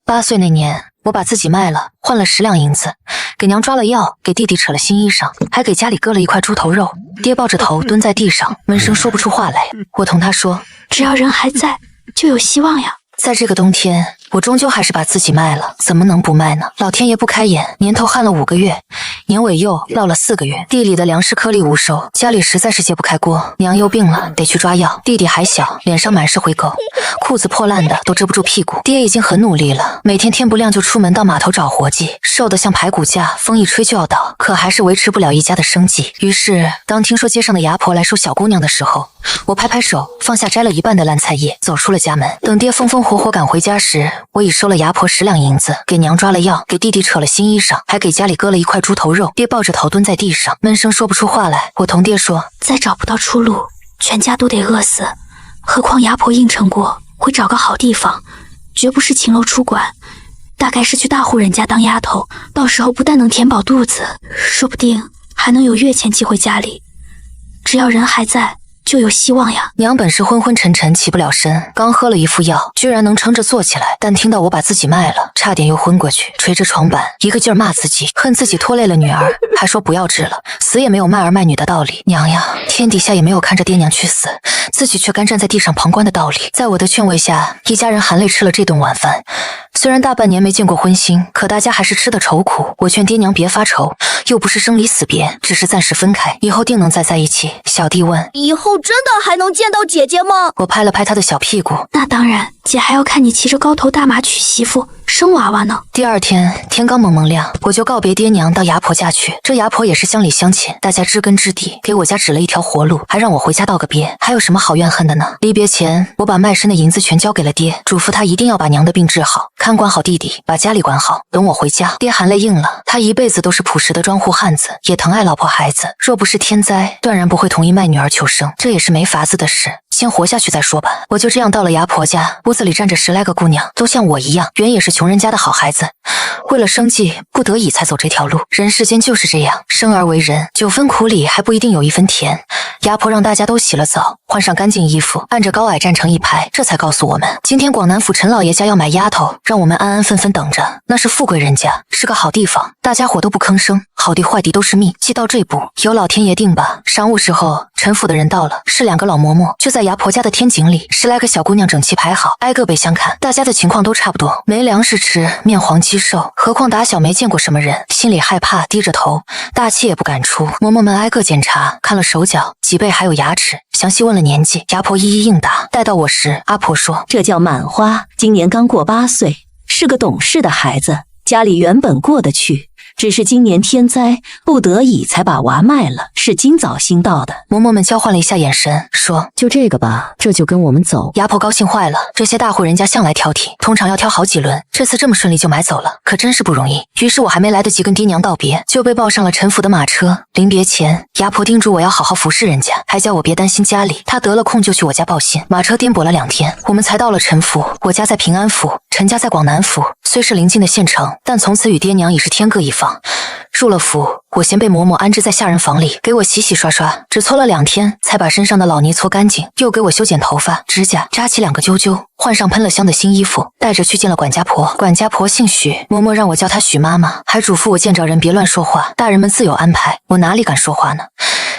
8岁那年，我把自己卖了，换了10两银子，给娘抓了药，给弟弟扯了新衣裳，还给家里割了一块猪头肉。爹抱着头蹲在地上，闷声说不出话来。我同他说：“只要人还在，就有希望呀。”在这个冬天，我终究还是把自己卖了，怎么能不卖呢？老天爷不开眼，年头旱了5个月，年尾又涝了4个月，地里的粮食颗粒无收，家里实在是揭不开锅。娘又病了，得去抓药，弟弟还小，脸上满是灰垢，裤子破烂的都遮不住屁股。爹已经很努力了，每天天不亮就出门到码头找活计，瘦得像排骨架，风一吹就要倒，可还是维持不了一家的生计。于是，当听说街上的牙婆来收小姑娘的时候，我拍拍手，放下摘了一半的烂菜叶，走出了家门。等爹风风火火赶回家时，我已收了牙婆10两银子，给娘抓了药，给弟弟扯了新衣裳，还给家里割了一块猪头肉。爹抱着头蹲在地上，闷声说不出话来。我同爹说：“再找不到出路，全家都得饿死。何况牙婆应承过会找个好地方，绝不是秦楼出馆，大概是去大户人家当丫头。到时候不但能填饱肚子，说不定还能有月钱寄回家里。只要人还在，就有希望呀。”娘本是昏昏沉沉起不了身，刚喝了一副药，居然能撑着坐起来，但听到我把自己卖了，差点又昏过去，捶着床板，一个劲儿骂自己，恨自己拖累了女儿，还说不要治了，死也没有卖儿卖女的道理。娘呀，天底下也没有看着爹娘去死，自己却干站在地上旁观的道理。在我的劝慰下，一家人含泪吃了这顿晚饭。虽然大半年没见过荤腥，可大家还是吃得愁苦。我劝爹娘别发愁，又不是生离死别，只是暂时分开，以后定能再在一起。小弟问：“以后真的还能见到姐姐吗？”我拍了拍他的小屁股：“那当然，姐还要看你骑着高头大马娶媳妇生娃娃呢。”第二天天刚蒙蒙亮，我就告别爹娘到牙婆家去。这牙婆也是乡里乡亲，大家知根知底，给我家指了一条活路，还让我回家道个别，还有什么好怨恨的呢？离别前，我把卖身的银子全交给了爹，嘱咐他一定要把娘的病治好，看管好弟弟，把家里管好。等我回家，爹含泪应了。他一辈子都是朴实的庄户汉子，也疼爱老婆孩子，若不是天灾，断然不会同意卖女儿求生，这也是没法子的事。先活下去再说吧。我就这样到了牙婆家，屋子里站着10来个姑娘，都像我一样，原也是穷人家的好孩子，为了生计不得已才走这条路。人世间就是这样，生而为人，9分苦里还不一定有1分甜。牙婆让大家都洗了澡，换上干净衣服，按着高矮站成一排，这才告诉我们，今天广南府陈老爷家要买丫头，让我们安安分分等着。那是富贵人家，是个好地方，大家伙都不吭声，好地坏地都是命。既到这步，由老天爷定吧。晌午时候，陈府的人到了，是2个老嬷嬷，就在牙婆家的天井里，10来个小姑娘整齐排好，挨个被相看。大家的情况都差不多，没粮食吃，面黄肌瘦，何况打小没见过什么人，心里害怕，低着头，大气也不敢出。嬷嬷们挨个检查，看了手脚、脊背还有牙齿，详细问了年纪，牙婆一一应答。待到我时，阿婆说：“这叫满花，今年刚过8岁，是个懂事的孩子，家里原本过得去，只是今年天灾，不得已才把娃卖了，是今早新到的。”嬷嬷们交换了一下眼神，说：“就这个吧，这就跟我们走。”牙婆高兴坏了，这些大户人家向来挑剔，通常要挑好几轮，这次这么顺利就买走了，可真是不容易。于是我还没来得及跟爹娘道别，就被抱上了陈府的马车。临别前，牙婆叮嘱我要好好服侍人家，还叫我别担心家里，她得了空就去我家报信。马车颠簸了2天，我们才到了陈府。我家在平安府，陈家在广南府，虽是邻近的县城，但从此与爹娘已是天各一方。入了府，我先被嬷嬷安置在下人房里，给我洗洗刷刷，只搓了2天，才把身上的老泥搓干净，又给我修剪头发、指甲，扎起2个揪揪，换上喷了香的新衣服，带着去见了管家婆。管家婆姓许，嬷嬷让我叫她许妈妈，还嘱咐我见着人别乱说话，大人们自有安排。我哪里敢说话呢？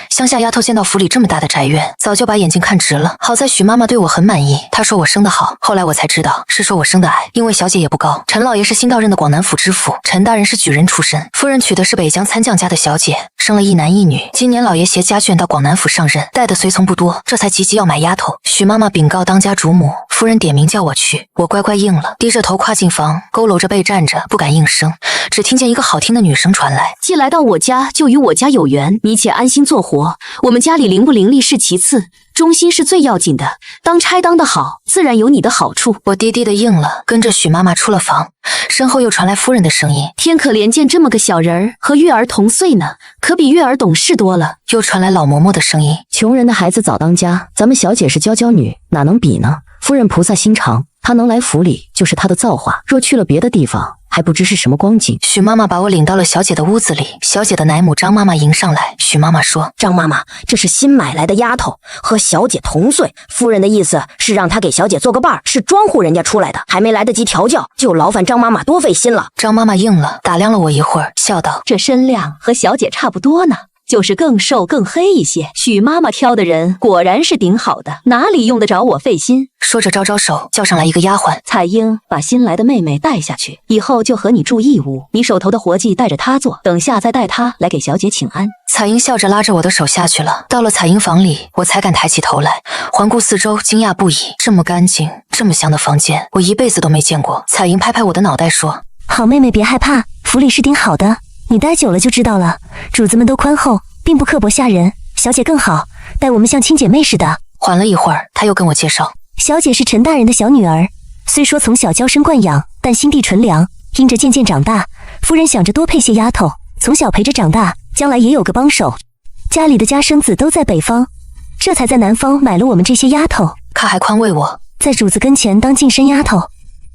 乡下丫头见到府里这么大的宅院，早就把眼睛看直了。好在许妈妈对我很满意，她说我生得好，后来我才知道是说我生得矮，因为小姐也不高。陈老爷是新到任的广南府知府，陈大人是举人出身，夫人娶的是北疆参将家的小姐，生了1男1女。今年老爷携家眷到广南府上任，带的随从不多，这才急急要买丫头。许妈妈禀告当家主母，夫人点名叫我去，我乖乖应了，低着头跨进房，佝偻着背站着，不敢应声，只听见一个好听的女声传来：“既来到我家，就与我家有缘，你且安心做活。我们家里灵不灵力是其次，忠心是最要紧的。当差当得好，自然有你的好处。”我低低的应了，跟着许妈妈出了房，身后又传来夫人的声音：“天可怜见这么个小人儿，和月儿同岁呢，可比月儿懂事多了。”又传来老嬷嬷的声音：“穷人的孩子早当家，咱们小姐是娇娇女，哪能比呢？夫人菩萨心肠，她她能来府里就是她的造化，若去了别的地方，还不知是什么光景。许妈妈把我领到了小姐的屋子里，小姐的奶母张妈妈迎上来。许妈妈说：“张妈妈，这是新买来的丫头，和小姐同岁。夫人的意思是让她给小姐做个伴儿，是庄户人家出来的，还没来得及调教，就劳烦张妈妈多费心了。”张妈妈应了，打量了我一会儿，笑道：“这身量和小姐差不多呢。”就是更瘦更黑一些，许妈妈挑的人果然是顶好的，哪里用得着我费心？说着招招手，叫上来一个丫鬟。彩英把新来的妹妹带下去，以后就和你住一屋，你手头的活计带着她做，等下再带她来给小姐请安。彩英笑着拉着我的手下去了。到了彩英房里，我才敢抬起头来，环顾四周，惊讶不已。这么干净、这么香的房间，我一辈子都没见过。彩英拍拍我的脑袋说：“好妹妹别害怕，府里是顶好的，你待久了就知道了。主子们都宽厚，并不刻薄吓人，小姐更好，待我们像亲姐妹似的。”缓了一会儿，他又跟我介绍：“小姐是陈大人的小女儿，虽说从小娇生惯养，但心地纯良，因着渐渐长大，夫人想着多配些丫头，从小陪着长大，将来也有个帮手。家里的家生子都在北方，这才在南方买了我们这些丫头。”他还宽慰我，在主子跟前当近身丫头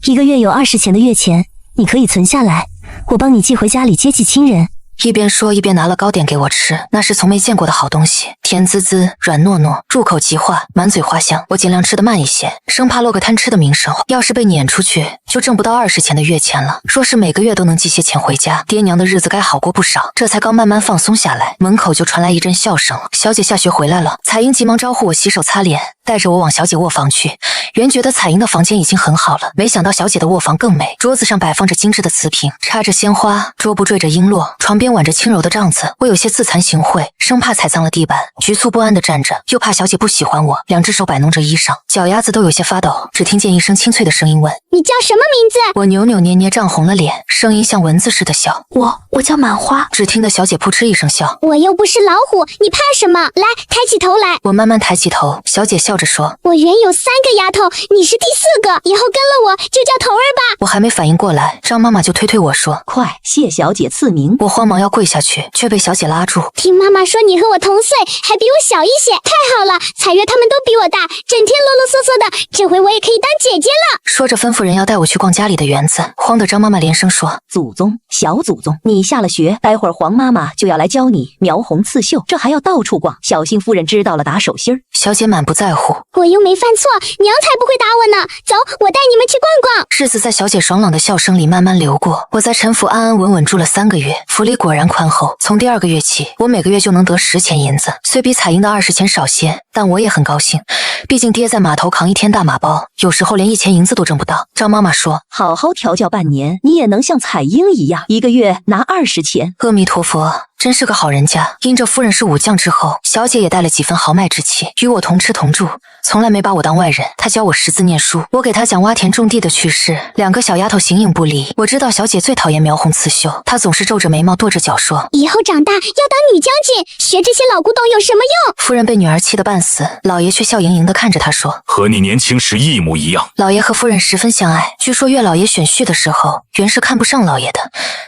，1个月有20钱的月钱，你可以存下来，我帮你寄回家里接济亲人。一边说一边拿了糕点给我吃，那是从没见过的好东西，甜滋滋、软糯糯，入口即化，满嘴花香。我尽量吃得慢一些，生怕落个贪吃的名声。要是被撵出去，就挣不到20钱的月钱了。若是每个月都能寄些钱回家，爹娘的日子该好过不少。这才刚慢慢放松下来，门口就传来一阵笑声。小姐下学回来了，彩英急忙招呼我洗手擦脸，带着我往小姐卧房去。原觉得彩英的房间已经很好了，没想到小姐的卧房更美。桌子上摆放着精致的瓷瓶，插着鲜花，桌布缀着璎珞，床边挽着轻柔的帐子。我有些自惭形秽，生怕踩脏了地板，局促不安地站着，又怕小姐不喜欢我，两只手摆弄着衣裳，脚丫子都有些发抖。只听见一声清脆的声音问：“你叫什么名字？”我扭扭捏捏涨红了脸，声音像蚊子似的笑：“我叫满花。”只听得小姐扑哧一声笑：“我又不是老虎，你怕什么？来，抬起头来。”我慢慢抬起头，小姐笑着说：“我原有3个丫头，你是第4个，以后跟了我就叫头儿吧。”我还没反应过来，张妈妈就推我说：“快，谢小姐赐名。”我慌忙要跪下去，却被小姐拉住。听妈妈说你和我同岁，还比我小一些，太好了！彩月他们都比我大，整天啰啰嗦嗦的，这回我也可以当姐姐了。说着吩咐人要带我去逛家里的园子，慌得张妈妈连声说：“祖宗，小祖宗，你下了学，待会儿黄妈妈就要来教你描红刺绣，这还要到处逛，小心夫人知道了打手心儿。”小姐满不在乎：“我又没犯错，娘才不会打我呢。走，我带你们去逛逛。”日子在小姐爽朗的笑声里慢慢流过。我在陈府安安稳稳住了3个月，府里果然宽厚。从第2个月起，我每个月就能得10钱银子，虽比彩英的20钱少些，但我也很高兴。毕竟爹在码头扛1天大马包，有时候连1钱银子都挣不到。张妈妈说：“好好调教半年，你也能像彩英一样，1个月拿20钱。”阿弥陀佛，真是个好人家。因着夫人是武将之后，小姐也带了几分豪迈之气，与我同吃同住，从来没把我当外人。她教我识字念书，我给她讲挖田种地的趣事，2个小丫头形影不离。我知道小姐最讨厌描红刺绣，她总是皱着眉毛跺着脚说：“以后长大要当女将军，学这些老古董有什么用？”夫人被女儿气得半死，老爷却笑盈盈地看着她说：“和你年轻时一模一样。”老爷和夫人十分相爱，据说岳老爷选婿的时候，原是看不上老爷的，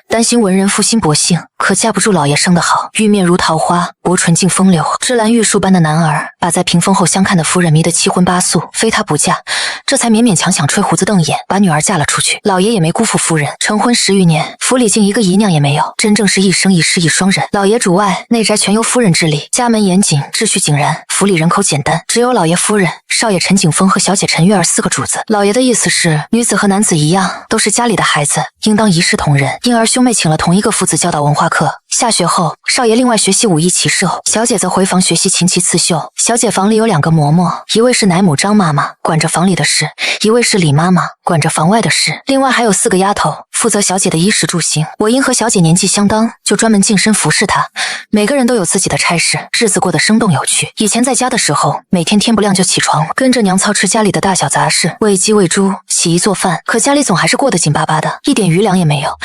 担心文人负心薄幸，可架不住老爷生得好，玉面如桃花，薄唇净风流，芝兰玉树般的男儿，把在屏风后相看的夫人迷得七荤八素，非他不嫁，这才勉勉强强吹胡子瞪眼，把女儿嫁了出去。老爷也没辜负夫人，成婚10余年，府里竟一个姨娘也没有，真正是一生一世一双人。老爷主外，内宅全由夫人治理，家门严谨，秩序井然，府里人口简单，只有老爷夫人、少爷陈景峰和小姐陈月儿4个主子。老爷的意思是，女子和男子一样，都是家里的孩子，应当一视同仁，因而兄妹请了同一个父子教导文化课。下学后，少爷另外学习武艺骑射，小姐则回房学习琴棋刺绣。小姐房里有2个嬷嬷，一位是奶母张妈妈，管着房里的事，一位是李妈妈，管着房外的事。另外还有4个丫头，负责小姐的衣食住行。我因和小姐年纪相当，就专门净身服侍她。每个人都有自己的差事，日子过得生动有趣。以前在家的时候，每天天不亮就起床，跟着娘操持家里的大小杂事，喂鸡喂猪，洗衣做饭，可家里总还是过得紧巴巴的，一点余粮也没有。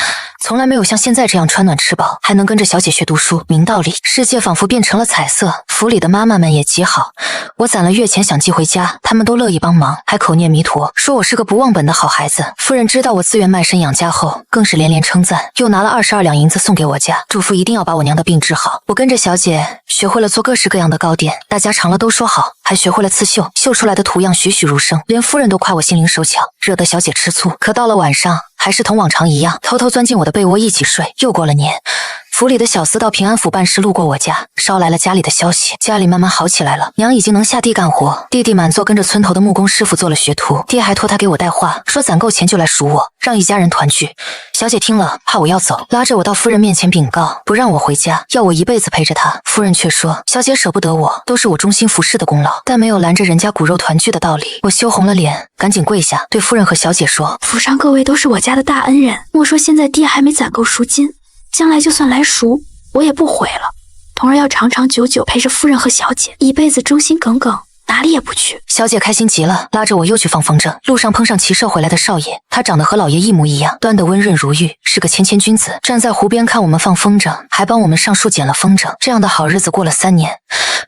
从来没有像现在这样穿暖吃饱，还能跟着小姐学读书，明道理。世界仿佛变成了彩色，府里的妈妈们也极好。我攒了月钱想寄回家，他们都乐意帮忙，还口念弥陀，说我是个不忘本的好孩子。夫人知道我自愿卖身养家后，更是连连称赞，又拿了22两银子送给我家，嘱咐一定要把我娘的病治好。我跟着小姐学会了做各式各样的糕点，大家尝了都说好，还学会了刺绣，绣出来的图样栩栩如生，连夫人都夸我心灵手巧，惹得小姐吃醋。可到了晚上，还是同往常一样，偷偷钻进我的被窝一起睡。又过了年，府里的小厮到平安府办事，路过我家，捎来了家里的消息，家里慢慢好起来了，娘已经能下地干活，弟弟满座跟着村头的木工师傅做了学徒，爹还托他给我带话，说攒够钱就来赎我，让一家人团聚。小姐听了，怕我要走，拉着我到夫人面前禀告，不让我回家，要我一辈子陪着她。夫人却说，小姐舍不得我，都是我忠心服侍的功劳，但没有拦着人家骨肉团聚的道理。我羞红了脸，赶紧跪下，对夫人和小姐说，府上各位都是我家的大恩人，莫说现在爹还没攒够赎金，将来就算来赎，我也不悔了。童儿要长长久久陪着夫人和小姐，一辈子忠心耿耿，哪里也不去。小姐开心极了，拉着我又去放风筝。路上碰上骑射回来的少爷，他长得和老爷一模一样，端得温润如玉，是个谦谦君子。站在湖边看我们放风筝，还帮我们上树捡了风筝。这样的好日子过了3年，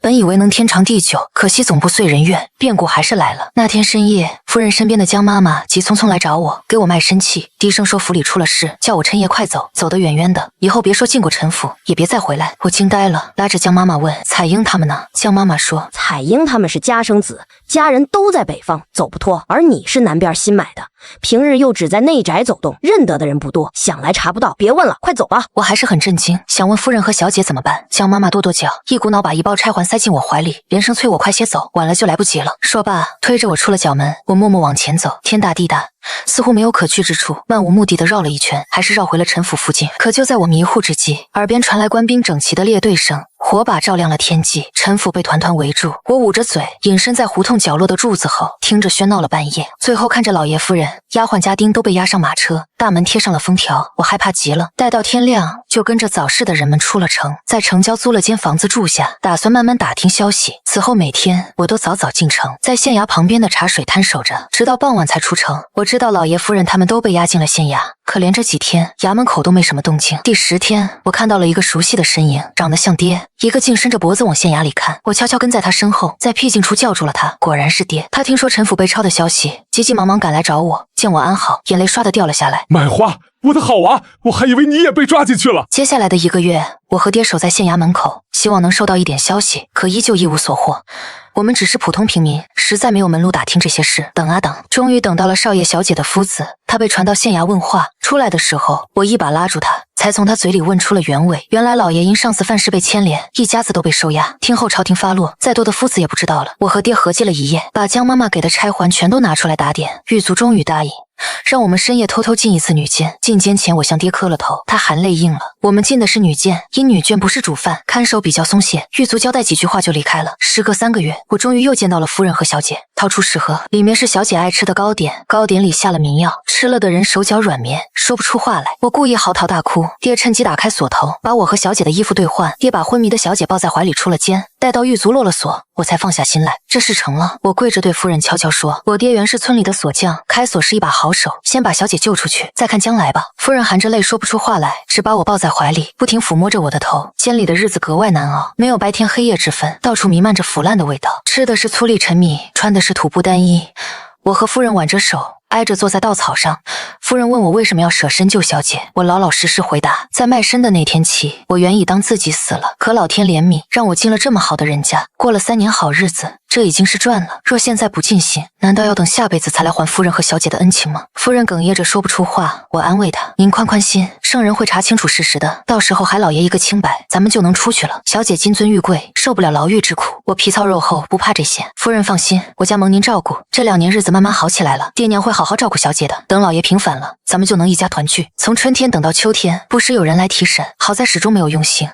本以为能天长地久，可惜总不遂人愿，变故还是来了。那天深夜，夫人身边的江妈妈急匆匆来找我，给我卖身契，低声说府里出了事，叫我趁夜快走，走得远远的，以后别说进过陈府，也别再回来。我惊呆了，拉着江妈妈问彩英他们呢？江妈妈说，彩英他们是家生子，家人都在北方，走不脱，而你是南边新买的，平日又只在内宅走动，认得的人不多，想来查不到，别问了，快走吧。我还是很震惊，想问夫人和小姐怎么办。江妈妈跺跺脚，一股脑把一包钗环塞进我怀里，连声催我快些走，晚了就来不及了。说罢，推着我出了角门。我默默往前走，天大地大，似乎没有可去之处，漫无目的地绕了一圈，还是绕回了陈府附近。可就在我迷糊之际，耳边传来官兵整齐的列队声，火把照亮了天际，陈府被团团围住。我捂着嘴，隐身在胡同角落的柱子后，听着喧闹了半夜。最后看着老爷夫人、丫鬟家丁都被押上马车，大门贴上了封条，我害怕极了。待到天亮，就跟着早市的人们出了城，在城郊租了间房子住下，打算慢慢打听消息。此后每天我都早早进城，在县衙旁边的茶水摊守着，直到傍晚才出城。我知道老爷夫人他们都被押进了县衙，可连这几天衙门口都没什么动静。第10天，我看到了一个熟悉的身影，长得像爹，一个劲伸着脖子往县衙里看。我悄悄跟在他身后，在僻静处叫住了他，果然是爹。他听说陈府被抄的消息，急急忙忙赶来找我，见我安好，眼泪唰的掉了下来。买花，我的好娃，我还以为你也被抓进去了。接下来的1个月，我和爹守在县衙门口，希望能收到一点消息，可依旧一无所获。我们只是普通平民，实在没有门路打听这些事。等啊等，终于等到了少爷小姐的夫子，他被传到县衙问话。出来的时候，我一把拉住他，才从他嘴里问出了原委。原来老爷因上次犯事被牵连，一家子都被收押。听后朝廷发落，再多的夫子也不知道了。我和爹合计了一夜，把江妈妈给的钗环全都拿出来打点。狱卒终于答应，让我们深夜偷偷进一次女监。进监前，我向爹磕了头，他含泪应了。我们进的是女监，因女眷不是主犯，看守比较松懈。狱卒交代几句话就离开了。时隔3个月，我终于又见到了夫人和小姐，掏出食盒，里面是小姐爱吃的糕点，糕点里下了迷药，吃了的人手脚软绵，说不出话来。我故意嚎啕大哭，爹趁机打开锁头，把我和小姐的衣服兑换。爹把昏迷的小姐抱在怀里出了监，待到狱卒落了锁，我才放下心来。这事成了，我跪着对夫人悄悄说，我爹原是村里的锁匠，开锁是一把好手，先把小姐救出去，再看将来吧。夫人含着泪说不出话来，只把我抱在怀里，不停抚摸着我的头。监里的日子格外难熬，没有白天黑夜之分，到处弥漫着腐烂的味道，吃的是粗粒陈米，穿的是土布单衣。我和夫人挽着手，挨着坐在稻草上。夫人问我为什么要舍身救小姐，我老老实实回答，在卖身的那天起，我原以当自己死了，可老天怜悯，让我进了这么好的人家，过了3年好日子，这已经是赚了。若现在不尽心，难道要等下辈子才来还夫人和小姐的恩情吗？夫人哽咽着说不出话，我安慰她，您宽宽心，圣人会查清楚事实的，到时候还老爷一个清白，咱们就能出去了。小姐金尊玉贵，受不了牢狱之苦，我皮糙肉厚，不怕这些。夫人放心，我家蒙您照顾，这2年日子慢慢好起来了，爹娘会好好照顾小姐的，等老爷平反了，咱们就能一家团聚。从春天等到秋天，不时有人来提审，好在始终没有用刑，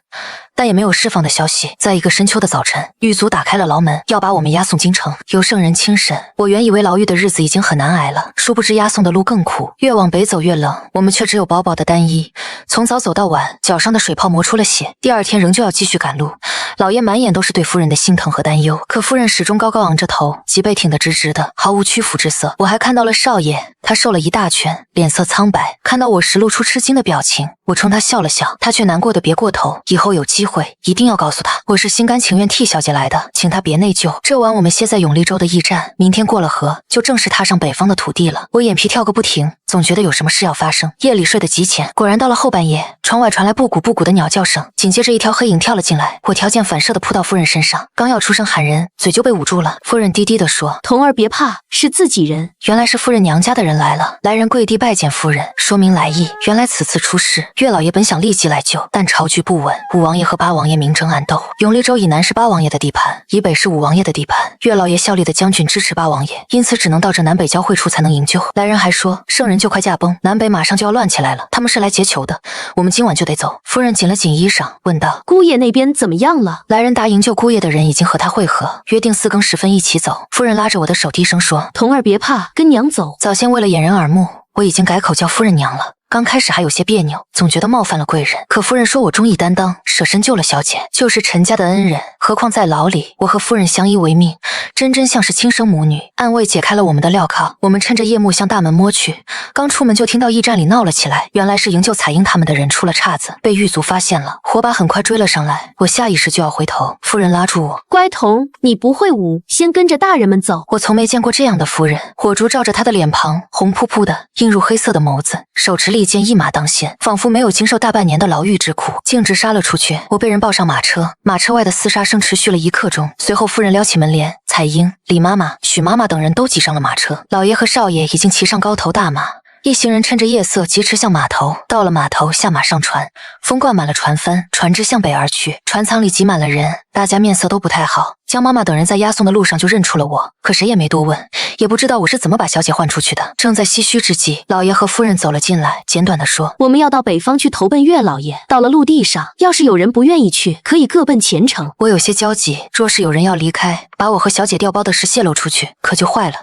但也没有释放的消息。在一个深秋的早晨，狱卒打开了牢门，要把我们押送京城，由圣人亲审。我原以为牢狱的日子已经很难挨了，殊不知押送的路更苦，越往北走越冷，我们却只有薄薄的单衣，从早走到晚，脚上的水泡磨出了血。第2天仍旧要继续赶路。老爷满眼都是对夫人的心疼和担忧，可夫人始终高高昂着头，脊背挺得直直的，毫无屈服之色。我还看到了少爷，他瘦了一大圈，脸色苍白，看到我时露出吃惊的表情，我冲他笑了笑，他却难过的别过头。以后有机会一定要告诉他，我是心甘情愿替小姐来的，请他别内疚。这晚我们歇在永利州的驿站，明天过了河，就正式踏上北方的土地了。我眼皮跳个不停，总觉得有什么事要发生。夜里睡得极浅，果然到了后半夜，窗外传来布谷布谷的鸟叫声，紧接着一条黑影跳了进来，我条件反射的扑到夫人身上，刚要出声喊人，嘴就被捂住了。夫人低低地说：“童儿别怕，是自己人。”原来是夫人娘家的人来了。来人跪地拜见夫人，说明来意。原来此次出事，岳老爷本想立即来救，但朝局不稳，五王爷和八王爷明争暗斗。永利州以南是八王爷的地盘，以北是五王爷的地盘。岳老爷效力的将军支持八王爷，因此只能到这南北交汇处才能营救。来人还说，圣人就快驾崩，南北马上就要乱起来了，他们是来劫囚的，我们今晚就得走。夫人紧了紧衣裳，问道：“姑爷那边怎么样了？”来人答营救姑爷的人已经和他会合，约定4更时分一起走。夫人拉着我的手低声说：“童儿别怕，跟娘走。”早先为了掩人耳目，我已经改口叫夫人娘了。刚开始还有些别扭，总觉得冒犯了贵人，可夫人说我忠义担当，舍身救了小姐，就是陈家的恩人，何况在牢里，我和夫人相依为命，真像是亲生母女。暗卫解开了我们的镣铐，我们趁着夜幕向大门摸去，刚出门就听到驿站里闹了起来，原来是营救彩英他们的人出了岔子，被狱卒发现了，火把很快追了上来，我下意识就要回头，夫人拉住我：“乖童，你不会舞，先跟着大人们走。”我从没见过这样的夫人，火烛照着她的脸庞，红扑扑的，映入黑色的眸子，手持利剑一马当先，仿佛没有经受大半年的牢狱之苦，径直杀了出去。我被人抱上马车，马车外的厮杀声持续了1刻钟，随后夫人撩起门帘，彩英、李妈妈、许妈妈等人都挤上了马车，老爷和少爷已经骑上高头大马。一行人趁着夜色疾驰向码头，到了码头下马上船，风灌满了船帆，船只向北而去，船舱里挤满了人，大家面色都不太好。江妈妈等人在押送的路上就认出了我，可谁也没多问，也不知道我是怎么把小姐换出去的。正在唏嘘之际，老爷和夫人走了进来，简短地说：“我们要到北方去投奔岳老爷，到了陆地上，要是有人不愿意去，可以各奔前程。”我有些焦急，若是有人要离开，把我和小姐调包的事泄露出去，可就坏了。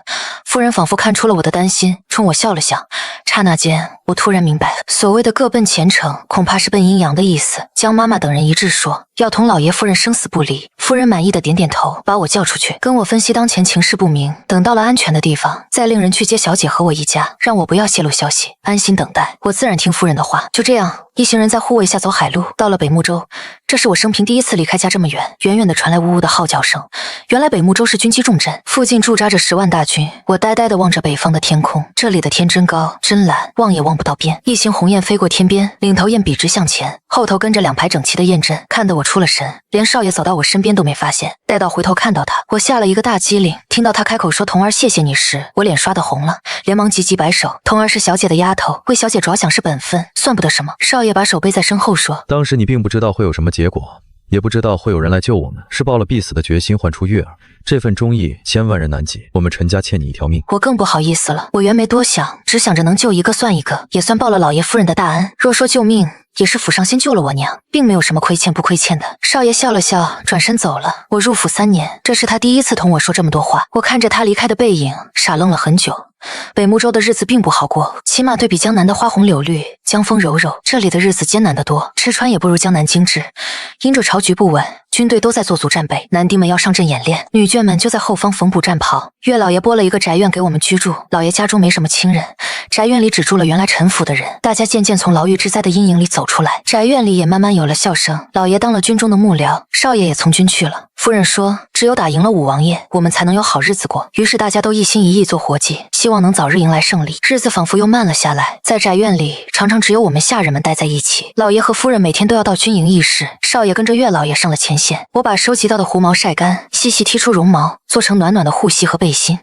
夫人仿佛看出了我的担心，冲我笑了笑。刹那间，我突然明白了，所谓的各奔前程，恐怕是奔阴阳的意思。江妈妈等人一致说要同老爷夫人生死不离。夫人满意的点点头，把我叫出去，跟我分析当前情势不明，等到了安全的地方，再令人去接小姐和我一家，让我不要泄露消息，安心等待。我自然听夫人的话。就这样，一行人在护卫下走海路，到了北木州。这是我生平第一次离开家这么远，远远的传来呜呜的号角声。原来北木州是军机重镇，附近驻扎着10万大军。我呆呆地望着北方的天空，这里的天真高真蓝，望也望不到边。一行鸿雁飞过天边，领头雁笔直向前，后头跟着2排整齐的雁阵，看得我出了神，连少爷走到我身边都没发现。待到回头看到他，我吓了一个大机灵。听到他开口说童儿谢谢你时，我脸刷得红了，连忙急急摆手。童儿是小姐的丫头，为小姐着想是本分，算不得什么。少爷把手背在身后说：“当时你并不知道会有什么结果，也不知道会有人来救我们，是抱了必死的决心换出月儿。这份忠义千万人难及，我们陈家欠你一条命。”我更不好意思了，我原没多想，只想着能救一个算一个，也算报了老爷夫人的大恩。若说救命，也是府上先救了我娘，并没有什么亏欠不亏欠的。少爷笑了笑，转身走了。我入府3年，这是他第一次同我说这么多话。我看着他离开的背影，傻愣了很久。北木州的日子并不好过，起码对比江南的花红柳绿、江风柔柔，这里的日子艰难得多，吃穿也不如江南精致。因着朝局不稳，军队都在做足战备，男丁们要上阵演练，女眷们就在后方缝补战袍。岳老爷拨了一个宅院给我们居住，老爷家中没什么亲人，宅院里只住了原来陈府的人。大家渐渐从牢狱之灾的阴影里走出来，宅院里也慢慢有了笑声。老爷当了军中的幕僚，少爷也从军去了。夫人说，只有打赢了五王爷，我们才能有好日子过。于是大家都一心一意做活计，希望能早日迎来胜利。日子仿佛又慢了下来，在宅院里常常只有我们下人们待在一起。老爷和夫人每天都要到军营议事，少爷跟着岳老爷上了前线。我把收集到的狐毛晒干，细细剔出绒毛，做成暖暖的护膝和背心。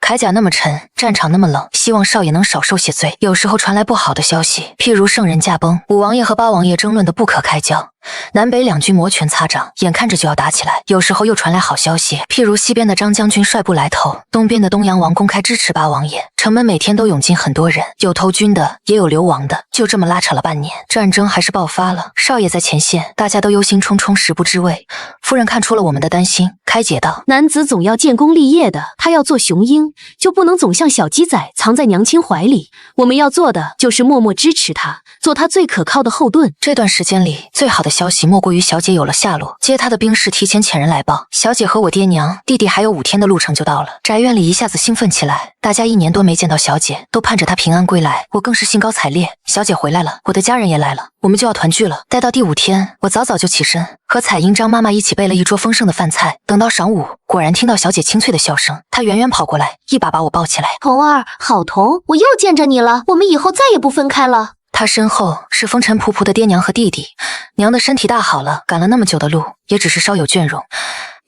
铠甲那么沉，战场那么冷，希望少爷能少受些罪。有时候传来不好的消息，譬如圣人驾崩，五王爷和八王爷争论得不可开交，南北两军摩拳擦掌，眼看着就要打起来。有时候又传来好消息，譬如西边的张将军率部来投，东边的东阳王公开支持八王爷，城门每天都涌进很多人，有投军的，也有流亡的。就这么拉扯了半年，战争还是爆发了。少爷在前线，大家都忧心忡忡，食不知味。夫人看出了我们的担心，开解道：男子总要建功立业的，他要做雄鹰，就不能总像小鸡仔藏在娘亲怀里。我们要做的就是默默支持他，做他最可靠的后盾。这段时间里，最好的消息莫过于小姐有了下落，接她的兵士提前遣人来报，小姐和我爹娘、弟弟还有5天的路程就到了。宅院里一下子兴奋起来，大家1年多没见到小姐，都盼着她平安归来。我更是兴高采烈，小姐回来了，我的家人也来了，我们就要团聚了。待到第5天，我早早就起身，和彩英、张妈妈一起备了一桌丰盛的饭菜。等到晌午，果然听到小姐清脆的笑声，她远远跑过来，一把把我抱起来。童儿，好童，我又见着你了，我们以后再也不分开了。他身后是风尘仆仆的爹娘和弟弟，娘的身体大好了，赶了那么久的路，也只是稍有倦容。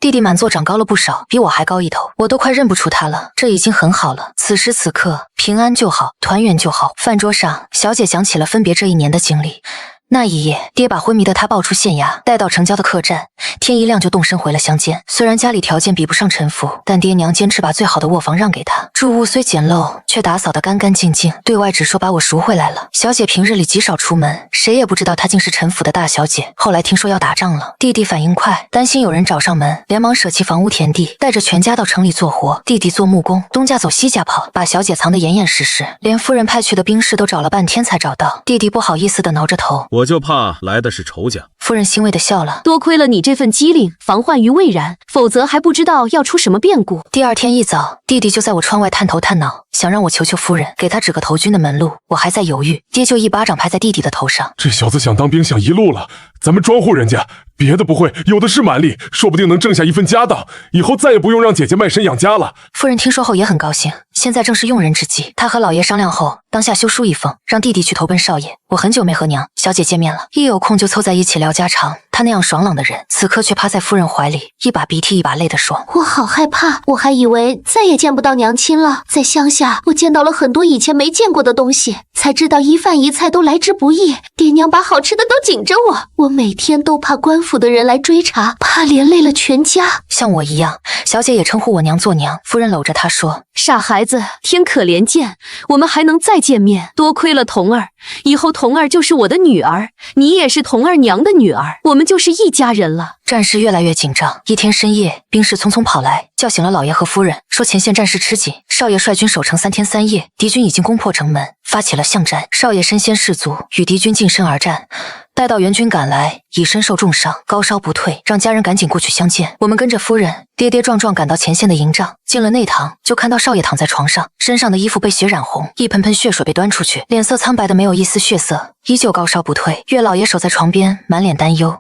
弟弟满座长高了不少，比我还高1头，我都快认不出他了，这已经很好了。此时此刻，平安就好，团圆就好。饭桌上，小姐讲起了分别这1年的经历。那一夜，爹把昏迷的他抱出县衙，带到城郊的客栈，天一亮就动身回了乡间。虽然家里条件比不上陈府，但爹娘坚持把最好的卧房让给他，住屋虽简陋，却打扫得干干净净，对外只说把我赎回来了。小姐平日里极少出门，谁也不知道她竟是陈府的大小姐。后来听说要打仗了，弟弟反应快，担心有人找上门，连忙舍弃房屋田地，带着全家到城里做活。弟弟做木工，东家走西家跑，把小姐藏得严严实实，连夫人派去的兵士都找了半天才找到。弟弟不好意思地挠着头，我就怕来的是仇家。夫人欣慰地笑了，多亏了你这份机灵，防患于未然，否则还不知道要出什么变故。第2天一早，弟弟就在我窗外探头探脑，想让我求求夫人，给他指个投军的门路。我还在犹豫，爹就一巴掌拍在弟弟的头上。这小子想当兵想一路了，咱们庄户人家别的不会，有的是蛮力，说不定能挣下一份家当，以后再也不用让姐姐卖身养家了。夫人听说后也很高兴，现在正是用人之际。她和老爷商量后，当下修书一封，让弟弟去投奔少爷。我很久没和娘、小姐见面了，一有空就凑在一起聊家常。他那样爽朗的人，此刻却趴在夫人怀里，一把鼻涕一把泪地说：“我好害怕，我还以为再也见不到娘亲了。在乡下，我见到了很多以前没见过的东西，才知道一饭一菜都来之不易。爹娘把好吃的都紧着我，我每天都怕官府的人来追查，怕连累了全家。像我一样，小姐也称呼我娘做娘。”夫人搂着她说：“傻孩子，天可怜见，我们还能再见面，多亏了童儿，以后童儿就是我的女儿，你也是童儿娘的女儿，我们就是一家人了。”战事越来越紧张，一天深夜，兵士匆匆跑来，叫醒了老爷和夫人，说前线战事吃紧，少爷率军守城3天3夜，敌军已经攻破城门，发起了巷战。少爷身先士卒，与敌军近身而战。待到援军赶来，已身受重伤，高烧不退，让家人赶紧过去相见。我们跟着夫人跌跌撞撞赶到前线的营帐，进了内堂，就看到少爷躺在床上，身上的衣服被血染红，一盆盆血水被端出去，脸色苍白的没有一丝血色，依旧高烧不退。岳老爷守在床边，满脸担忧。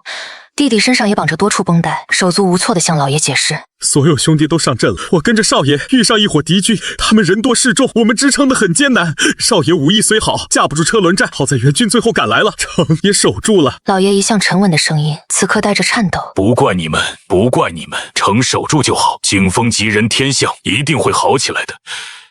弟弟身上也绑着多处绷带，手足无措地向老爷解释：“所有兄弟都上阵了，我跟着少爷遇上一伙敌军，他们人多势众，我们支撑得很艰难。少爷武艺虽好，架不住车轮战，好在援军最后赶来了，城也守住了。”老爷一向沉稳的声音，此刻带着颤抖：“不怪你们，不怪你们，城守住就好。景风吉人天相，一定会好起来的。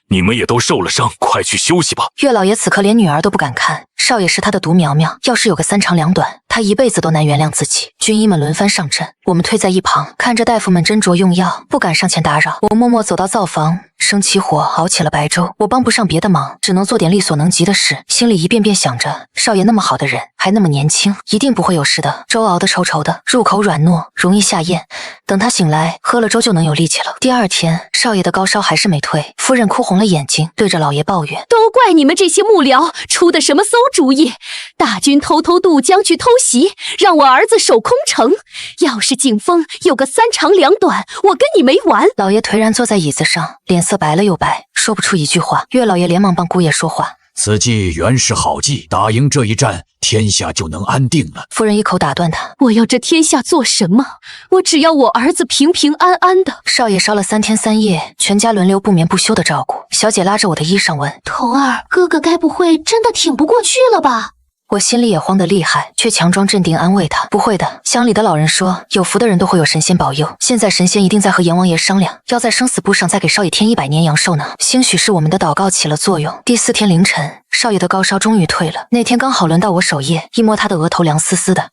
你们也都受了伤，快去休息吧。”岳老爷此刻连女儿都不敢看，少爷是他的独苗苗，要是有个3长2短，他一辈子都难原谅自己。军医们轮番上阵，我们退在一旁，看着大夫们斟酌用药，不敢上前打扰。我默默走到灶房，生起火，熬起了白粥。我帮不上别的忙，只能做点力所能及的事，心里一遍遍想着，少爷那么好的人，还那么年轻，一定不会有事的。粥熬得稠稠的，入口软糯，容易下咽。等他醒来，喝了粥就能有力气了。第2天，少爷的高烧还是没退，夫人哭红了眼睛，对着老爷抱怨：“都怪你们这些幕僚出的什么馊主意！大军偷渡江去偷袭，让我儿子守空城。要是景风有个3长2短，我跟你没完！”老爷颓然坐在椅子上，脸色白了又白，说不出一句话。岳老爷连忙帮姑爷说话：“此计原是好计，打赢这一战，天下就能安定了。”夫人一口打断他：“我要这天下做什么？我只要我儿子平平安安的。”少爷烧了3天3夜，全家轮流不眠不休的照顾。小姐拉着我的衣裳问：“童儿，哥哥该不会真的挺不过去了吧？”我心里也慌得厉害，却强装镇定安慰他：“不会的，乡里的老人说，有福的人都会有神仙保佑。现在神仙一定在和阎王爷商量，要在生死簿上再给少爷添100年阳寿呢。”兴许是我们的祷告起了作用。第4天凌晨，少爷的高烧终于退了。那天刚好轮到我守夜，一摸他的额头凉丝丝的。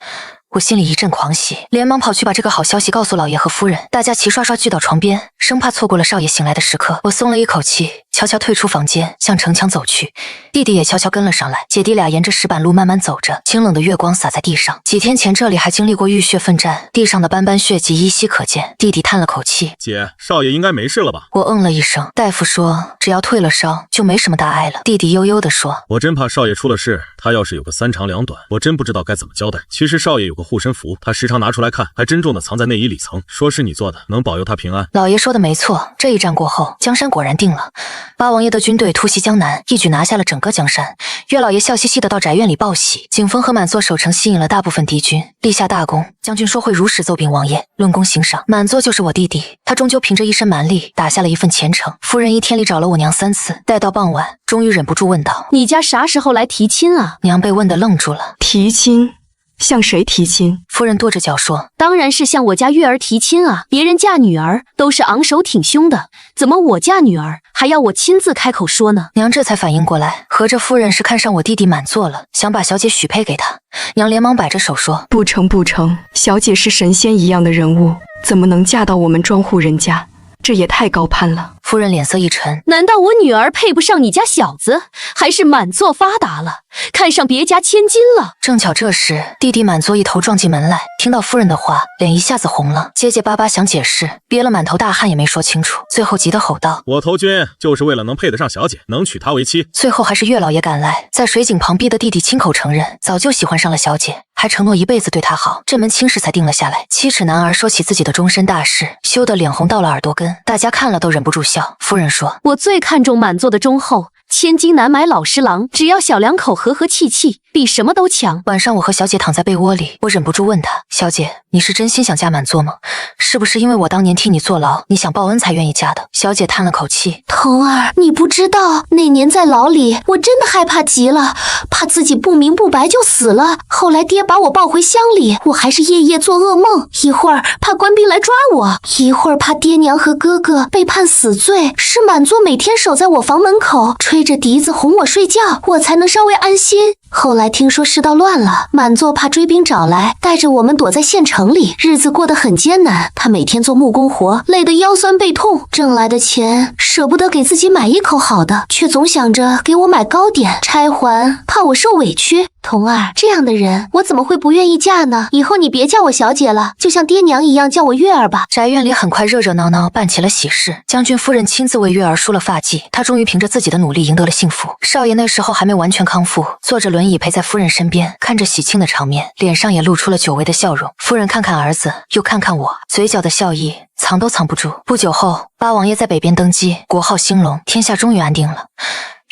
我心里一阵狂喜，连忙跑去把这个好消息告诉老爷和夫人。大家齐刷刷聚到床边，生怕错过了少爷醒来的时刻。我松了一口气，悄悄退出房间，向城墙走去。弟弟也悄悄跟了上来。姐弟俩沿着石板路慢慢走着，清冷的月光洒在地上。几天前这里还经历过浴血奋战，地上的斑斑血迹依稀可见。弟弟叹了口气：“姐，少爷应该没事了吧？”我嗯了一声。大夫说只要退了烧，就没什么大碍了。弟弟悠悠地说：“我真怕少爷出了事，他要是有个三长两短，我真不知道该怎么交代。其实少爷有个护身符，他时常拿出来看，还珍重的藏在内衣里层，说是你做的，能保佑他平安。”老爷说的没错，这一战过后，江山果然定了。八王爷的军队突袭江南，一举拿下了整个江山。岳老爷笑嘻嘻的到宅院里报喜，景风和满座守城，吸引了大部分敌军，立下大功。将军说会如实奏禀王爷，论功行赏。满座就是我弟弟，他终究凭着一身蛮力打下了一份前程。夫人一天里找了我娘3次，待到傍晚，终于忍不住问道：“你家啥时候来提亲啊？”娘被问得愣住了。提亲？向谁提亲？夫人跺着脚说：“当然是向我家月儿提亲啊！别人嫁女儿都是昂首挺胸的，怎么我嫁女儿还要我亲自开口说呢？”娘这才反应过来，合着夫人是看上我弟弟满座了，想把小姐许配给他。娘连忙摆着手说：“不成不成，小姐是神仙一样的人物，怎么能嫁到我们庄户人家？这也太高攀了。”夫人脸色一沉：“难道我女儿配不上你家小子？还是满座发达了，看上别家千金了？”正巧这时，弟弟满座一头撞进门来，听到夫人的话，脸一下子红了，结结巴巴想解释，憋了满头大汗也没说清楚，最后急得吼道：“我投军就是为了能配得上小姐，能娶她为妻。”最后还是岳老爷赶来，在水井旁逼得弟弟亲口承认，早就喜欢上了小姐，还承诺一辈子对她好，这门亲事才定了下来。7尺男儿说起自己的终身大事，羞得脸红到了耳朵根，大家看了都忍不住笑。夫人说：“我最看重满座的忠厚，千金难买老实郎，只要小两口和和气气，比什么都强。”晚上我和小姐躺在被窝里，我忍不住问她：“小姐，你是真心想嫁满座吗？是不是因为我当年替你坐牢，你想报恩才愿意嫁的？”小姐叹了口气：“童儿，你不知道，那年在牢里，我真的害怕极了，怕自己不明不白就死了。后来爹把我抱回乡里，我还是夜夜做噩梦，一会儿怕官兵来抓我，一会儿怕爹娘和哥哥被判死罪，是满座每天守在我房门口，吹着笛子哄我睡觉，我才能稍微安心。后来听说世道乱了，满座怕追兵找来，带着我们躲在县城里，日子过得很艰难。他每天做木工活，累得腰酸背痛，挣来的钱舍不得给自己买一口好的，却总想着给我买糕点，拆还怕我受委屈。童儿，这样的人我怎么会不愿意嫁呢？以后你别叫我小姐了，就像爹娘一样叫我月儿吧。”宅院里很快热热闹闹办起了喜事，将军夫人亲自为月儿梳了发髻，她终于凭着自己的努力赢得了幸福。少爷那时候还没完全康复，坐着轮椅陪在夫人身边，看着喜庆的场面，脸上也露出了久违的笑容。夫人看看儿子，又看看我，嘴角的笑意藏都藏不住。不久后，八王爷在北边登基，国号兴隆，天下终于安定了。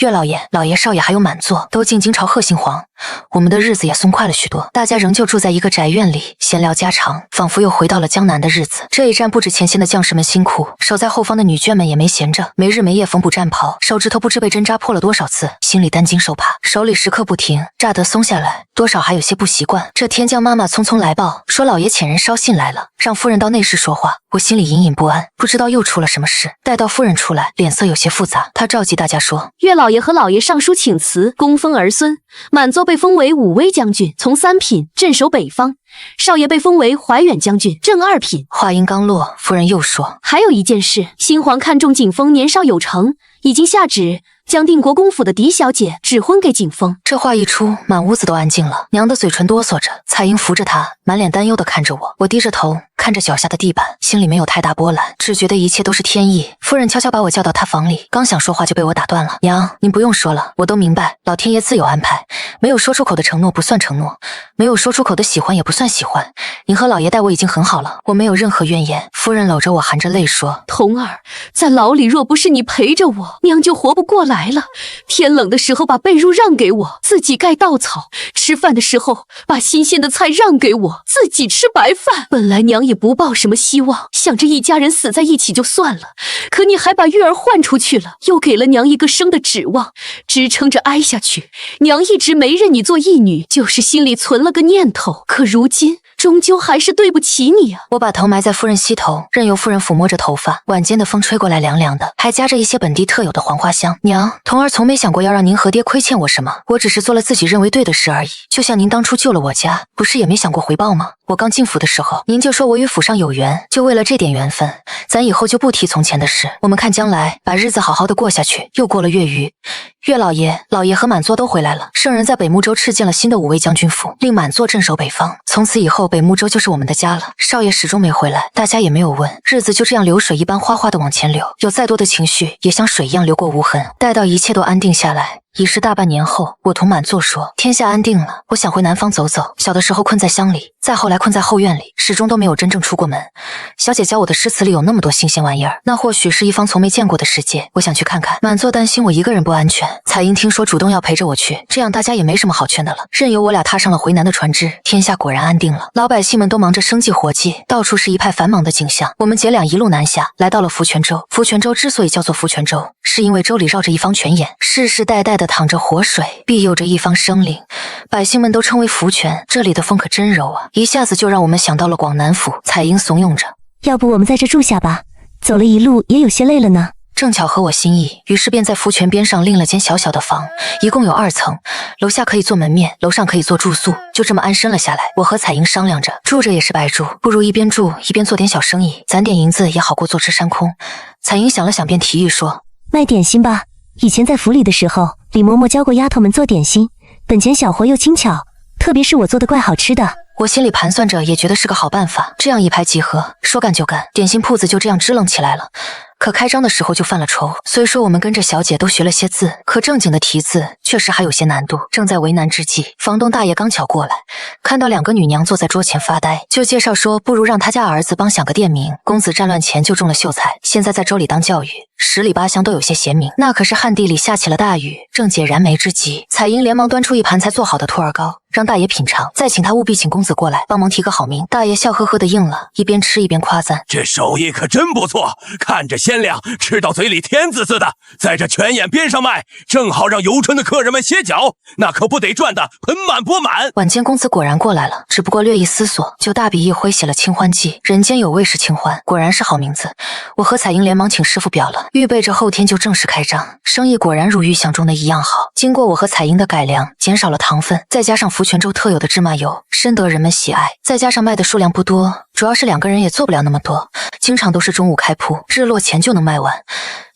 岳老爷、老爷、少爷还有满座都进京朝贺姓皇，我们的日子也松快了许多。大家仍旧住在一个宅院里，闲聊家常，仿佛又回到了江南的日子。这一战不止前线的将士们辛苦，守在后方的女眷们也没闲着，没日没夜缝补战袍，手指头不知被针扎破了多少次，心里担惊受怕，手里时刻不停，乍得松下来，多少还有些不习惯。这天将妈妈匆匆来报，说老爷遣人捎信来了，让夫人到内室说话。我心里隐隐不安，不知道又出了什么事。待到夫人出来，脸色有些复杂，她召集大家说：“岳老爷和老爷上书请辞，供封儿孙。满座被封为武威将军，从3品，镇守北方；少爷被封为怀远将军，镇2品。”话音刚落，夫人又说：“还有一件事，新皇看中景风年少有成，已经下旨将定国公府的嫡小姐指婚给景风。”这话一出，满屋子都安静了。娘的嘴唇哆嗦着，彩英扶着她，满脸担忧地看着我。我低着头看着脚下的地板，心里没有太大波澜，只觉得一切都是天意。夫人悄悄把我叫到她房里，刚想说话就被我打断了。娘，您不用说了，我都明白，老天爷自有安排。没有说出口的承诺不算承诺，没有说出口的喜欢也不算喜欢。您和老爷待我已经很好了，我没有任何怨言。夫人搂着我，含着泪说：“童儿，在牢里若不是你陪着我，娘就活不过来了。天冷的时候把被褥让给我，自己盖稻草；吃饭的时候把新鲜的菜让给我，自己吃白饭。本来娘也不抱什么希望，想着一家人死在一起就算了，可你还把月儿换出去了，又给了娘一个生的指望，支撑着挨下去。娘一直没认你做义女，就是心里存了个念头，可如今终究还是对不起你啊。我把头埋在夫人膝头，任由夫人抚摸着头发，晚间的风吹过来凉凉的，还夹着一些本地特有的黄花香。娘，童儿从没想过要让您和爹亏欠我什么，我只是做了自己认为对的事而已。就像您当初救了我家，不是也没想过回报吗？我刚进府的时候，您就说我与府上有缘，就为了这点缘分，咱以后就不提从前的事，我们看将来，把日子好好的过下去。又过了月余，岳老爷、老爷和满座都回来了，圣人在北木州敕建了新的五位将军府，令满座镇守北方。从此以后，北木州就是我们的家了。少爷始终没回来，大家也没有问，日子就这样流水一般哗哗的往前流，有再多的情绪也像水一样流过无痕。待到一切都安定下来，已是大半年后，我同满座说，天下安定了，我想回南方走走。小的时候困在乡里，再后来困在后院里，始终都没有真正出过门。小姐教我的诗词里有那么多新鲜玩意儿，那或许是一方从没见过的世界，我想去看看。满座担心我一个人不安全，彩英听说主动要陪着我去，这样大家也没什么好劝的了，任由我俩踏上了回南的船只。天下果然安定了，老百姓们都忙着生计活计，到处是一派繁忙的景象。我们姐俩一路南下，来到了福泉州。福泉州之所以叫做福泉州，是因为州里绕着一方泉眼，世世代代的淌着活水，庇佑着一方生灵，百姓们都称为福泉。这里的风可真柔啊，一下子就让我们想到了广南府。彩英怂恿着，要不我们在这住下吧，走了一路也有些累了呢。正巧合我心意，于是便在福泉边上另了间小小的房，一共有2层，楼下可以做门面，楼上可以做住宿，就这么安身了下来。我和彩英商量着，住着也是白住，不如一边住一边做点小生意，攒点银子也好过坐吃山空。彩英想了想，便提议说，卖点心吧，以前在府里的时候，李嬷嬷教过丫头们做点心，本钱小活又轻巧，特别是我做的怪好吃的。我心里盘算着，也觉得是个好办法。这样一拍即合，说干就干，点心铺子就这样支棱起来了。可开张的时候就犯了愁，虽说我们跟着小姐都学了些字，可正经的题字确实还有些难度。正在为难之际，房东大爷刚巧过来，看到2个女娘坐在桌前发呆，就介绍说，不如让他家儿子帮想个店名。公子战乱前就中了秀才，现在在州里当教育，10里8乡都有些贤名。那可是旱地里下起了大雨，正解燃眉之急。彩英连忙端出一盘才做好的兔儿糕，让大爷品尝，再请他务必请公子过来帮忙提个好名。大爷笑呵呵的应了，一边吃一边夸赞，这手艺可真不错，看着鲜亮，吃到嘴里甜滋滋的，在这泉眼边上卖，正好让游春的客人们歇脚，那可不得赚得盆满钵满。晚间公子果然过来了，只不过略一思索，就大笔一挥写了清欢记，人间有味是清欢，果然是好名字。我和彩英连忙请师傅裱了，预备着后天就正式开张。生意果然如预想中的一样好，经过我和彩英的改良，减少了糖分，再加上福泉州特有的芝麻油，深得人们喜爱。再加上卖的数量不多，主要是2个人也做不了那么多，经常都是中午开铺，日落前就能卖完。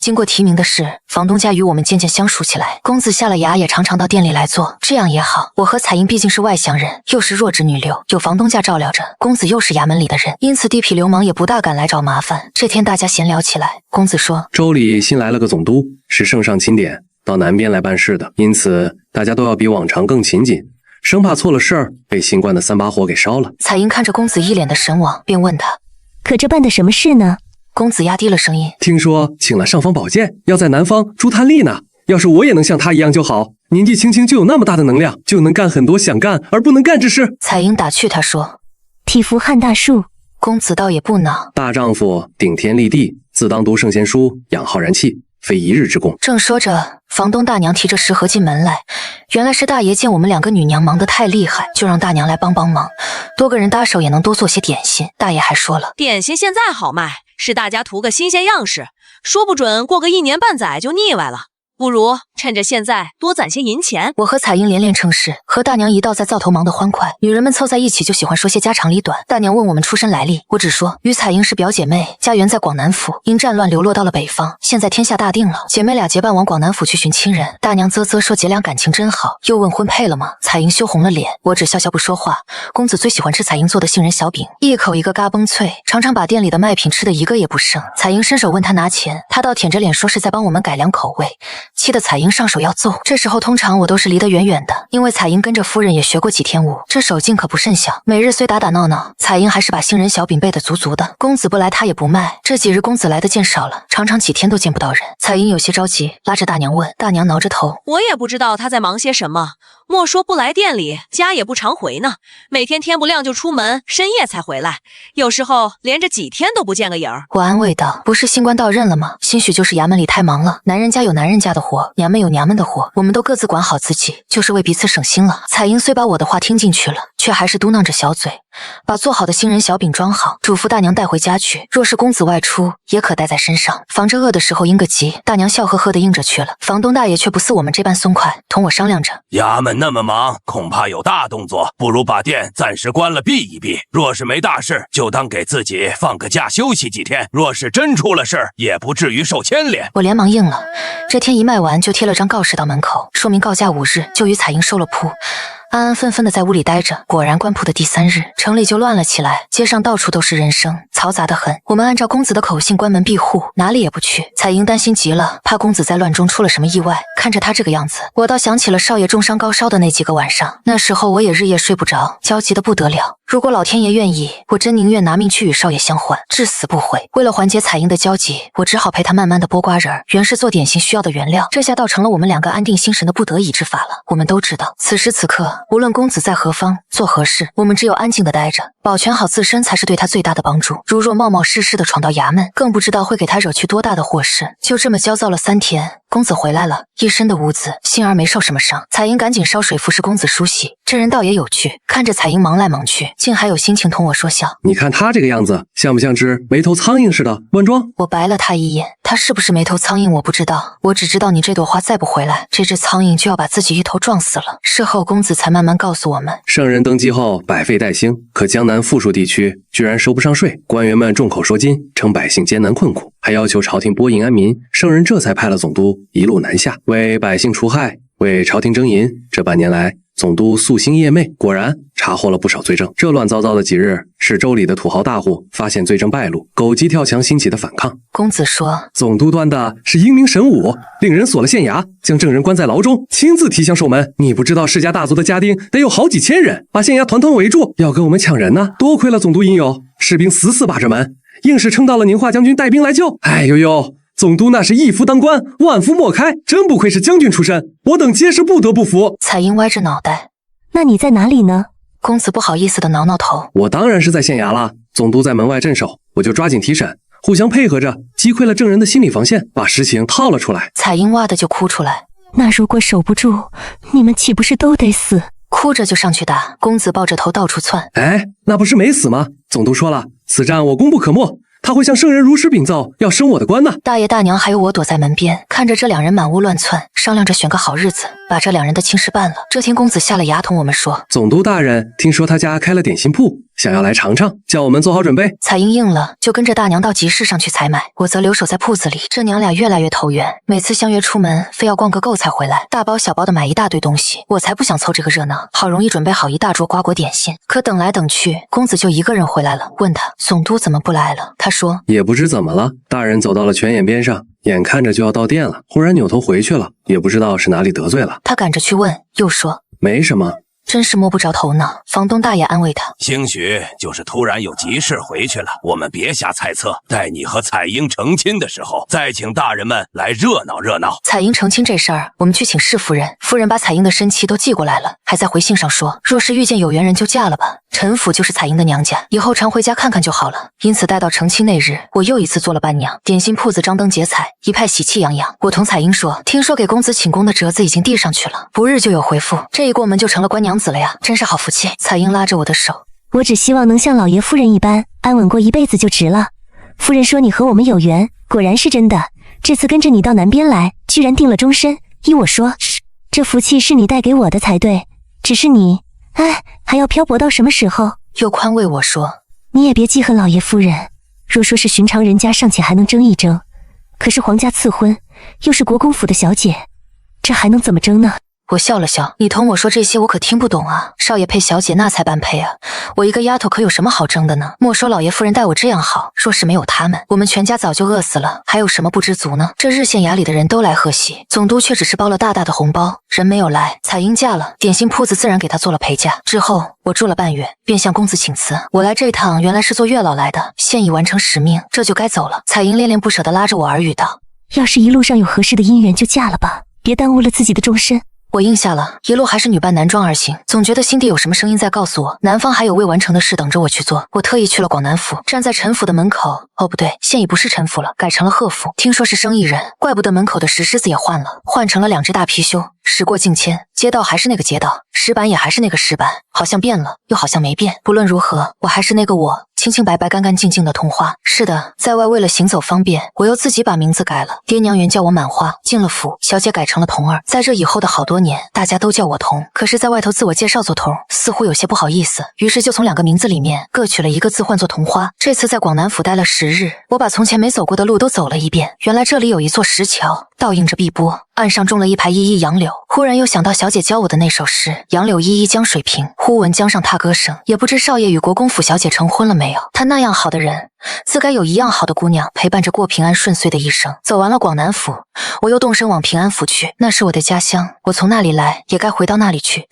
经过提名的事，房东家与我们渐渐相熟起来，公子下了衙也常常到店里来做，这样也好。我和彩英毕竟是外乡人，又是弱质女流，有房东家照料着，公子又是衙门里的人，因此地痞流氓也不大敢来找麻烦。这天大家闲聊起来，公子说，州里新来了个总督，是圣上钦点到南边来办事的，因此大家都要比往常更勤谨，生怕错了事儿被新冠的3把火给烧了。彩英看着公子一脸的神往，便问他，可这办的什么事呢？公子压低了声音，听说请了尚方宝剑，要在南方筑探力呢。要是我也能像他一样就好，年纪轻轻就有那么大的能量，就能干很多想干而不能干之事。彩英打趣他说，体服汉大树。公子倒也不恼，大丈夫顶天立地，自当读圣贤书，养浩然气，非一日之功。正说着，房东大娘提着食盒进门来，原来是大爷见我们2个女娘忙得太厉害，就让大娘来帮忙，多个人搭手也能多做些点心。大爷还说了，点心现在好卖，是大家图个新鲜样式，说不准过个1年半载就腻歪了，不如趁着现在多攒些银钱。我和彩英连连称是，和大娘一道在灶头忙得欢快。女人们凑在一起就喜欢说些家长里短。大娘问我们出身来历，我只说与彩英是表姐妹，家园在广南府，因战乱流落到了北方，现在天下大定了，姐妹俩结伴往广南府去寻亲人。大娘啧啧说姐俩感情真好，又问婚配了吗？彩英羞红了脸，我只笑笑不说话。公子最喜欢吃彩英做的杏仁小饼，一口一个嘎嘣脆，常常把店里的卖品吃的一个也不剩。彩英伸手问他拿钱，他倒舔着脸说是在帮我们改良口味，气得彩英上手要揍。这时候通常我都是离得远远的，因为彩英跟着夫人也学过几天舞，这手劲可不甚小。每日虽打打闹闹，彩英还是把杏仁小饼备得足足的。公子不来她也不卖，这几日公子来的见少了，常常几天都见不到人。彩英有些着急，拉着大娘问，大娘挠着头，我也不知道他在忙些什么，莫说不来店里，家也不常回呢，每天天不亮就出门，深夜才回来，有时候连着几天都不见个影儿。我安慰道，不是新官到任了吗？兴许就是衙门里太忙了，男人家有男人家的活，娘们有娘们的活，我们都各自管好自己，就是为彼此省心了。彩英虽把我的话听进去了，却还是嘟囔着小嘴，把做好的杏仁小饼装好，嘱咐大娘带回家去。若是公子外出，也可带在身上，防着饿的时候应个急。大娘笑呵呵地应着去了。房东大爷却不似我们这般松快，同我商量着，衙门那么忙，恐怕有大动作，不如把店暂时关了闭一闭。若是没大事，就当给自己放个假休息几天。若是真出了事，也不至于受牵连。我连忙应了。这天一卖完，就贴了张告示到门口，说明告假5日，就与彩英收了铺。安安分分的在屋里待着，果然关铺的第3日，城里就乱了起来，街上到处都是人声，嘈杂得很。我们按照公子的口信关门闭户，哪里也不去。彩英担心极了，怕公子在乱中出了什么意外。看着他这个样子，我倒想起了少爷重伤高烧的那几个晚上，那时候我也日夜睡不着，焦急得不得了。如果老天爷愿意，我真宁愿拿命去与少爷相换，至死不悔。为了缓解彩英的焦急，我只好陪她慢慢的剥瓜仁儿，原是做点心需要的原料，这下倒成了我们2个安定心神的不得已之法了。我们都知道，此时此刻，无论公子在何方做何事，我们只有安静的待着，保全好自身才是对他最大的帮助。如若冒冒失失的闯到衙门，更不知道会给他惹去多大的祸事。就这么焦躁了3天，公子回来了，一身的污渍，幸而没受什么伤。彩英赶紧烧水服侍公子梳洗，这人倒也有趣，看着彩英忙来忙去，竟还有心情同我说笑。你看他这个样子，像不像只没头苍蝇似的？万庄，我白了他一眼，他是不是没头苍蝇我不知道，我只知道你这朵花再不回来，这只苍蝇就要把自己一头撞死了。事后公子才慢慢告诉我们，圣人登基后百废待兴，可江南富庶地区居然收不上税，官员们众口铄金，称百姓艰难困苦，还要求朝廷拨银安民。圣人这才派了总督一路南下，为百姓除害，为朝廷征银。这半年来，总督夙兴夜寐，果然查获了不少罪证。这乱糟糟的几日，是州里的土豪大户发现罪证败露，狗急跳墙兴起的反抗。公子说，总督端的是英明神武，令人锁了县衙，将证人关在牢中，亲自提箱守门。你不知道世家大族的家丁得有好几千人，把县衙团团围住，要跟我们抢人呢。多亏了总督引友，士兵死死把着门，硬是撑到了宁化将军带兵来救。哎呦呦，总督那是一夫当关，万夫莫开，真不愧是将军出身，我等皆是不得不服。彩英歪着脑袋，那你在哪里呢？公子不好意思地挠挠头，我当然是在县衙了，总督在门外镇守，我就抓紧提审，互相配合着，击溃了证人的心理防线，把实情套了出来。彩英哇的就哭出来，那如果守不住，你们岂不是都得死？哭着就上去打，公子抱着头到处窜。哎，那不是没死吗？总督说了，此战我功不可没，他会向圣人如实禀奏，要升我的官呢。大爷大娘还有我躲在门边，看着这2人满屋乱窜，商量着选个好日子，把这2人的亲事办了。这天公子下了衙同我们说，总督大人听说他家开了点心铺，想要来尝尝，叫我们做好准备。彩英应了，就跟着大娘到集市上去采买，我则留守在铺子里。这娘俩越来越投缘，每次相约出门，非要逛个够才回来，大包小包的买一大堆东西。我才不想凑这个热闹，好容易准备好一大桌瓜果点心，可等来等去，公子就一个人回来了。问他总督怎么不来了，他说也不知怎么了，大人走到了泉眼边上，眼看着就要到店了，忽然扭头回去了，也不知道是哪里得罪了。他赶着去问，又说没什么。真是摸不着头脑。房东大爷安慰他，兴许就是突然有急事回去了，我们别瞎猜测，待你和彩英成亲的时候，再请大人们来热闹热闹。彩英成亲这事儿，我们去请侍夫人，夫人把彩英的申期都寄过来了，还在回信上说，若是遇见有缘人就嫁了吧，陈府就是彩英的娘家，以后常回家看看就好了。因此待到成亲那日，我又一次做了伴娘，点心铺子张灯结彩，一派喜气洋洋。我同彩英说，听说给公子请功的折子已经递上去了，不日就有回复，这一过门就成了官娘子了呀，真是好福气。彩英拉着我的手，我只希望能像老爷夫人一般安稳过一辈子就值了。夫人说你和我们有缘，果然是真的，这次跟着你到南边来，居然定了终身。依我说，这福气是你带给我的才对，只是你，还要漂泊到什么时候？又宽慰我说，你也别记恨老爷夫人，若说是寻常人家尚且还能争一争，可是皇家赐婚，又是国公府的小姐，这还能怎么争呢？我笑了笑，你同我说这些我可听不懂啊，少爷配小姐那才般配啊，我一个丫头可有什么好争的呢？莫说老爷夫人待我这样好，若是没有他们，我们全家早就饿死了，还有什么不知足呢？这日县衙里的人都来贺喜，总督却只是包了大大的红包，人没有来。彩英嫁了，点心铺子自然给她做了陪嫁。之后我住了半月，便向公子请辞，我来这趟原来是做月老来的，现已完成使命，这就该走了。彩英恋恋不舍地拉着我耳语道，要是一路上有合适的姻缘就嫁了吧，别耽误了自己的终身。我应下了，一路还是女扮男装而行，总觉得心底有什么声音在告诉我，南方还有未完成的事等着我去做。我特意去了广南府，站在陈府的门口。哦，不对，现已不是陈府了，改成了贺府。听说是生意人，怪不得门口的石狮子也换了，换成了2只大貔貅。时过境迁，街道还是那个街道，石板也还是那个石板，好像变了，又好像没变。不论如何，我还是那个我，清清白白、干干净净的桐花。是的，在外为了行走方便，我又自己把名字改了。爹娘原叫我满花，进了府，小姐改成了童儿。在这以后的好多年，大家都叫我童。可是，在外头自我介绍做童，似乎有些不好意思，于是就从2个名字里面各取了1个字，换作桐花。这次在广南府待了10日，我把从前没走过的路都走了一遍。原来这里有一座石桥，倒映着碧波，岸上种了一排依依杨柳。忽然又想到小姐教我的那首诗：杨柳依依江水平，忽闻江上踏歌声。也不知少爷与国公府小姐成婚了没有？他那样好的人，自该有一样好的姑娘陪伴着过平安顺遂的一生。走完了广南府，我又动身往平安府去，那是我的家乡，我从那里来，也该回到那里去。